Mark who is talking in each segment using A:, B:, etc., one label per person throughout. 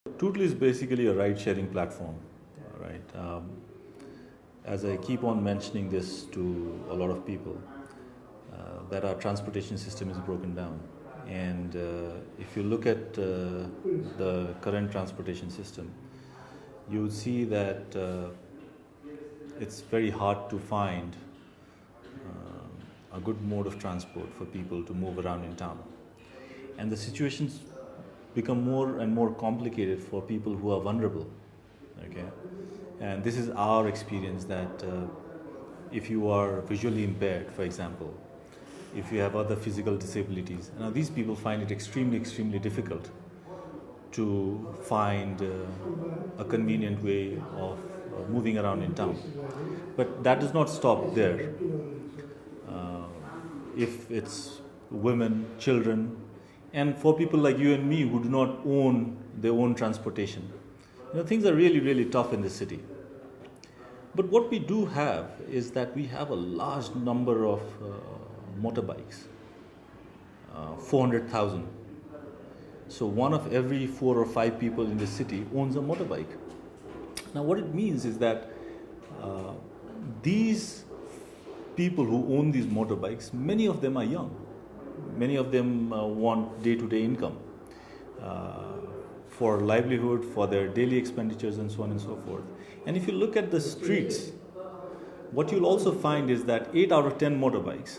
A: Tootle is basically a ride-sharing platform, right? As I keep on mentioning this to a lot of people, that our transportation system is broken down. And if you look at the current transportation system, you would see that it's very hard to find a good mode of transport for people to move around in town. And the situations become more and more complicated for people who are vulnerable. Okay, and this is our experience that if you are visually impaired, for example, if you have other physical disabilities, now these people find it extremely difficult to find a convenient way of moving around in town. But that does not stop there. If it's women, children, and for people like you and me who do not own their own transportation, things are really tough in the city. But what we do have is that we have a large number of motorbikes, 400,000. So one of every 4 or 5 people in the city owns a motorbike. Now what it means is that these people who own these motorbikes, many of them are young. Many of them want day-to-day income for livelihood, for their daily expenditures and so on and so forth. And if you look at the streets, what you'll also find is that 8 out of 10 motorbikes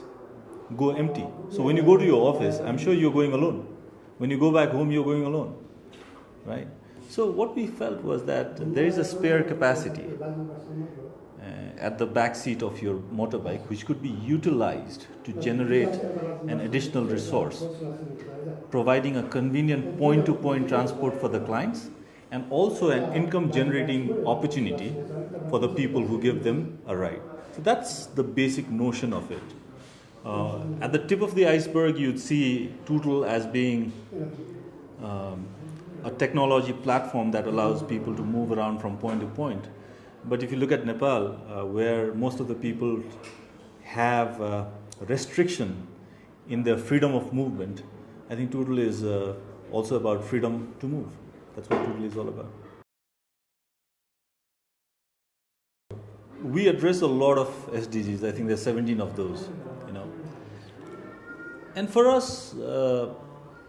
A: go empty. So when you go to your office, I'm sure you're going alone. When you go back home, you're going alone, right? So what we felt was that there is a spare capacity at the back seat of your motorbike, which could be utilized to generate an additional resource, providing a convenient point-to-point transport for the clients and also an income-generating opportunity for the people who give them a ride. So that's the basic notion of it. At the tip of the iceberg, you'd see Tootle as being a technology platform that allows people to move around from point to point. But if you look at Nepal, where most of the people have restriction in their freedom of movement, I think Tootle is also about freedom to move. That's what Tootle is all about. We address a lot of SDGs. I think there's 17 of those, And for us,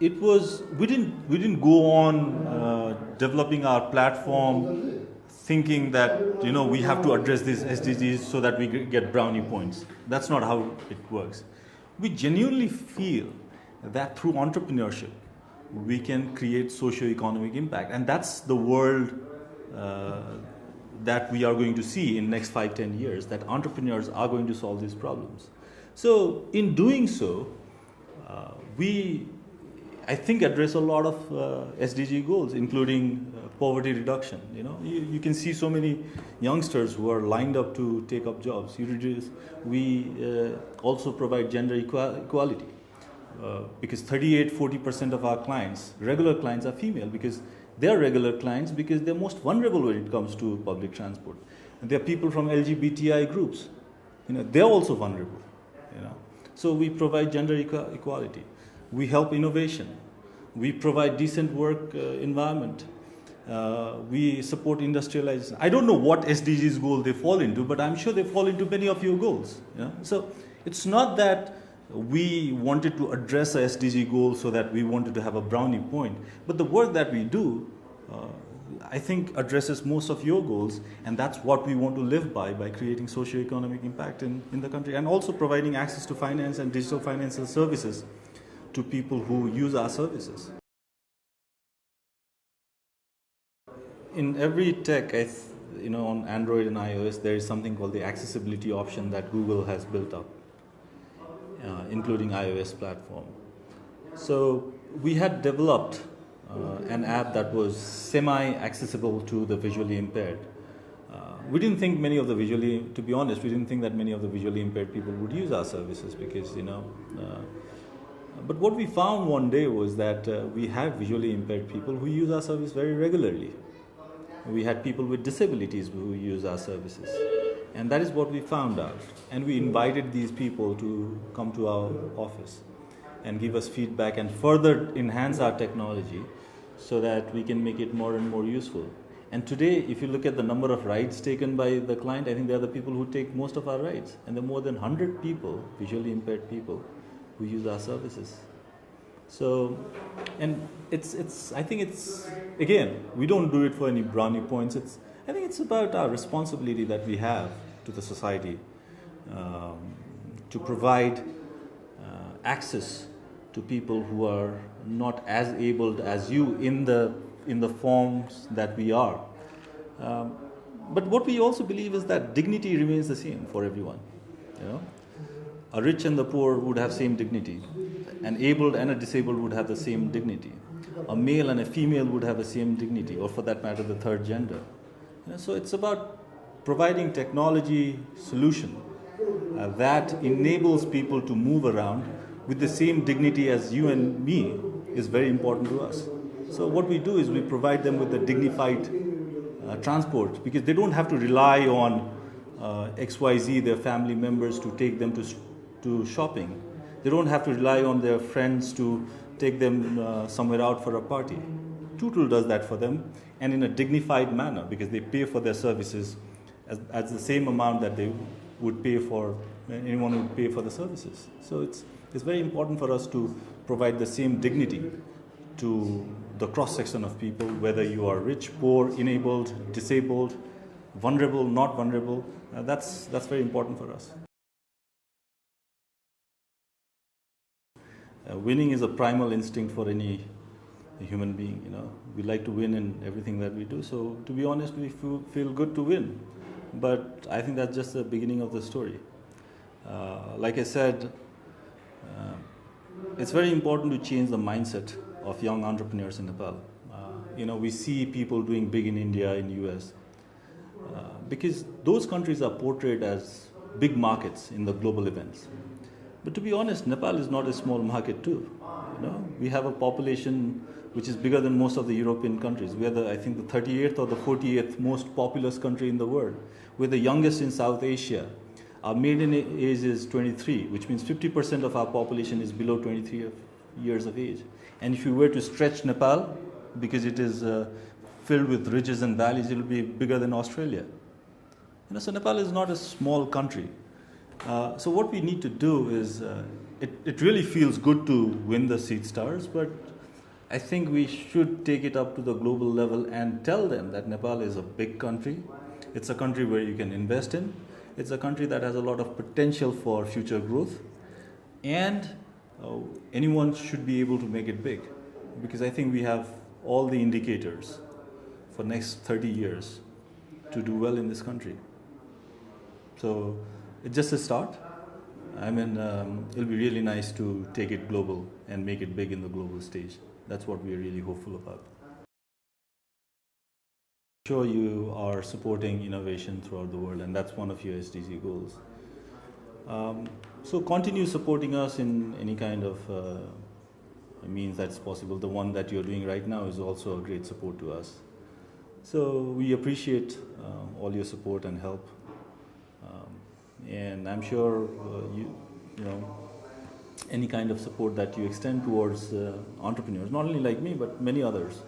A: it was we didn't go on developing our platform thinking that we have to address these SDGs so that we get brownie points. That's not how it works. We genuinely feel that through entrepreneurship we can create socio-economic impact, and that's the world that we are going to see in next 5-10 years, that entrepreneurs are going to solve these problems. So in doing so, we I think address a lot of SDG goals, including poverty reduction. You can see so many youngsters who are lined up to take up jobs. We also provide gender equality because 38-40% of our clients, regular clients, are female because they are regular clients because they're most vulnerable when it comes to public transport. And there are people from LGBTI groups. They're also vulnerable. So we provide gender equality. We help innovation. We provide decent work environment. We support industrialization. I don't know what SDGs goal they fall into, but I'm sure they fall into many of your goals. So it's not that we wanted to address a SDG goal so that we wanted to have a brownie point, but the work that we do, I think, addresses most of your goals, and that's what we want to live by creating socio-economic impact in the country, and also providing access to finance and digital financial services to people who use our services. In every tech, on Android and iOS, there is something called the accessibility option that Google has built up, including iOS platform. So we had developed an app that was semi-accessible to the visually impaired. We didn't think many of the to be honest, we didn't think that many of the visually impaired people would use our services because, but what we found one day was that we have visually impaired people who use our service very regularly. We had people with disabilities who use our services. And that is what we found out. And we invited these people to come to our office and give us feedback and further enhance our technology so that we can make it more and more useful. And today, if you look at the number of rides taken by the client, I think they are the people who take most of our rides. And there are more than 100 people, visually impaired people, who use our services. So, and I think it's, again, we don't do it for any brownie points. I think it's about our responsibility that we have to the society to provide access to people who are not as able as you in the forms that we are. But what we also believe is that dignity remains the same for everyone. You know, a rich and the poor would have same dignity. An abled and a disabled would have the same dignity. A male and a female would have the same dignity, or for that matter, the third gender. You know, so it's about providing technology solution that enables people to move around with the same dignity as you and me is very important to us. So what we do is we provide them with a dignified transport, because they don't have to rely on XYZ, their family members, to take them to shopping. They don't have to rely on their friends to take them somewhere out for a party. Tootle does that for them, and in a dignified manner, because they pay for their services as the same amount that they would pay for anyone who would pay for the services. So it's very important for us to provide the same dignity to the cross-section of people, whether you are rich, poor, enabled, disabled, vulnerable, not vulnerable. That's very important for us. Winning is a primal instinct for any human being. You know, we like to win in everything that we do. So, to be honest, we feel good to win. But I think that's just the beginning of the story. Like I said, it's very important to change the mindset of young entrepreneurs in Nepal. We see people doing big in India, in US, because those countries are portrayed as big markets in the global events. But to be honest, Nepal is not a small market too. We have a population which is bigger than most of the European countries. We are I think the 38th or the 48th most populous country in the world. We're the youngest in South Asia. Our median age is 23, which means 50% of our population is below 23 years of age. And if you were to stretch Nepal, because it is filled with ridges and valleys, it will be bigger than Australia. So Nepal is not a small country. So what we need to do is, it really feels good to win the Seedstars, but I think we should take it up to the global level and tell them that Nepal is a big country. It's a country where you can invest in. It's a country that has a lot of potential for future growth. And anyone should be able to make it big. Because I think we have all the indicators for next 30 years to do well in this country. So it's just a start. I mean, it'll be really nice to take it global and make it big in the global stage. That's what we're really hopeful about. I'm sure you are supporting innovation throughout the world, and that's one of your SDG goals. So continue supporting us in any kind of means that's possible. The one that you're doing right now is also a great support to us. So we appreciate all your support and help. And I'm sure any kind of support that you extend towards entrepreneurs, not only like me, but many others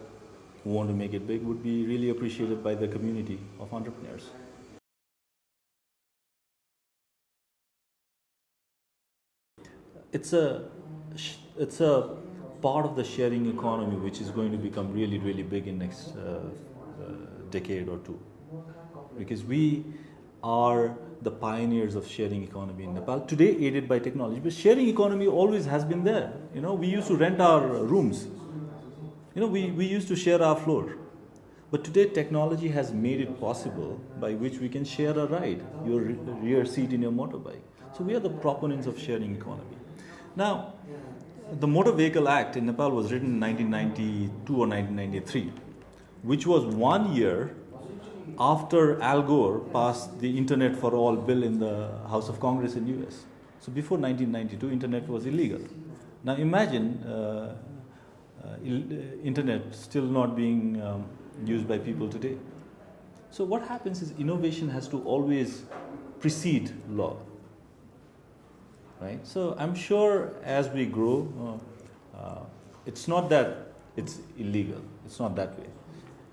A: who want to make it big, would be really appreciated by the community of entrepreneurs. It's a part of the sharing economy which is going to become really, really big in next decade or two, because we are the pioneers of sharing economy in Nepal, today aided by technology. But sharing economy always has been there. We used to rent our rooms. We used to share our floor. But today technology has made it possible by which we can share a ride, your rear seat in your motorbike. So we are the proponents of sharing economy. Now, the Motor Vehicle Act in Nepal was written in 1992 or 1993, which was 1 year after Al Gore passed the Internet for All bill in the House of Congress in US. So before 1992, Internet was illegal. Now imagine Internet still not being used by people today. So what happens is innovation has to always precede law. Right? So I'm sure as we grow, it's not that it's illegal. It's not that way.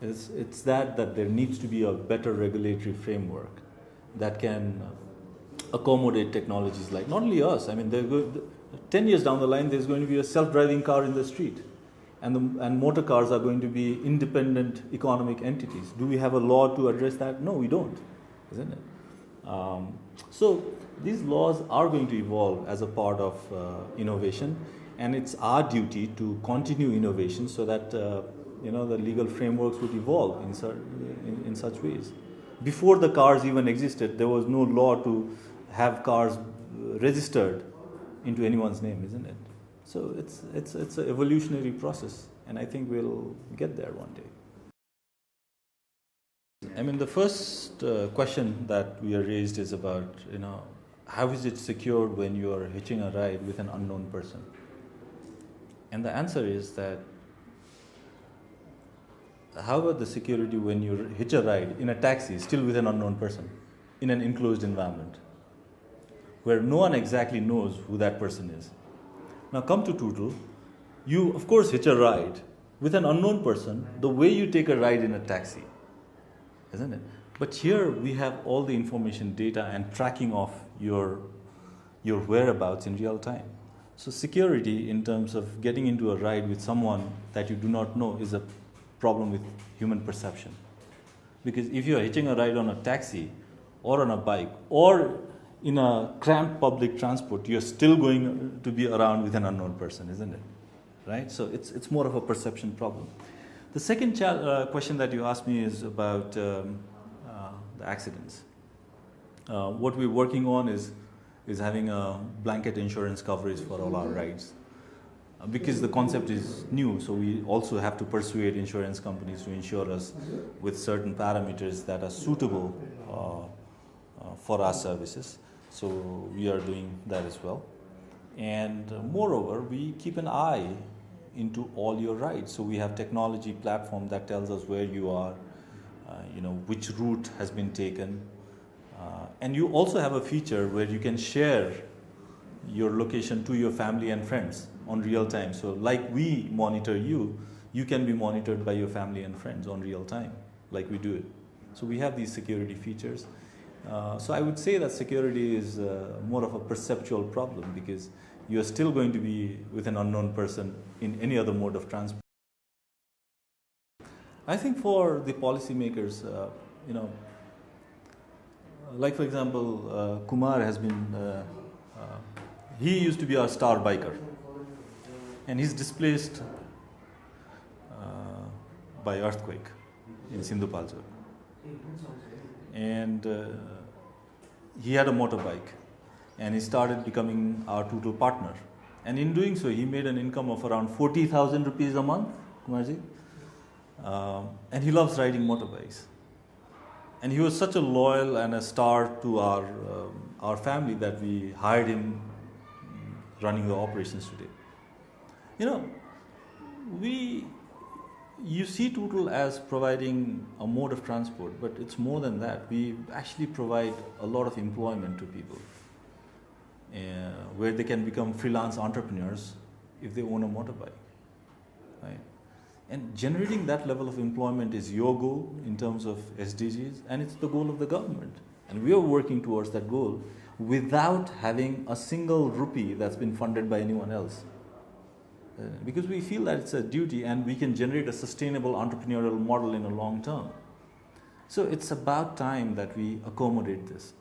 A: It's that there needs to be a better regulatory framework that can accommodate technologies like not only us. I mean, 10 years down the line, there's going to be a self-driving car in the street, and motor cars are going to be independent economic entities. Do we have a law to address that? No, we don't, isn't it? So these laws are going to evolve as a part of innovation, and it's our duty to continue innovation so that the legal frameworks would evolve in such ways. Before the cars even existed, there was no law to have cars registered into anyone's name, isn't it? So it's an evolutionary process, and I think we'll get there one day. I mean, the first question that we are raised is about, how is it secured when you are hitching a ride with an unknown person? And the answer is that, how about the security when you hitch a ride in a taxi, still with an unknown person, in an enclosed environment, where no one exactly knows who that person is? Now come to Tootle, you of course hitch a ride with an unknown person the way you take a ride in a taxi, isn't it? But here we have all the information, data, and tracking of your whereabouts in real time. So security in terms of getting into a ride with someone that you do not know is a problem with human perception. Because if you are hitching a ride on a taxi or on a bike or in a cramped public transport, you're still going to be around with an unknown person, isn't it? Right? So it's more of a perception problem. The second question that you asked me is about the accidents. What we're working on is having a blanket insurance coverage for all our rides. Because the concept is new, so we also have to persuade insurance companies to insure us with certain parameters that are suitable for our services. So we are doing that as well. And moreover, we keep an eye into all your rides. So we have technology platform that tells us where you are, which route has been taken. And you also have a feature where you can share your location to your family and friends on real time. So like we monitor you, you can be monitored by your family and friends on real time, like we do it. So we have these security features. So I would say that security is more of a perceptual problem, because you are still going to be with an unknown person in any other mode of transport. I think for the policymakers, like for example, Kumar has been, he used to be our star biker, and he's displaced by earthquake in Sindhupalchar. And he had a motorbike, and he started becoming our Tootle partner. And in doing so, he made an income of around 40,000 rupees a month, Kumarji. And he loves riding motorbikes. And he was such a loyal and a star to our family that we hired him running the operations today. You see Tootle as providing a mode of transport, but it's more than that. We actually provide a lot of employment to people, where they can become freelance entrepreneurs if they own a motorbike, right? And generating that level of employment is your goal in terms of SDGs, and it's the goal of the government. And we are working towards that goal without having a single rupee that's been funded by anyone else. Because we feel that it's a duty, and we can generate a sustainable entrepreneurial model in a long term. So it's about time that we accommodate this.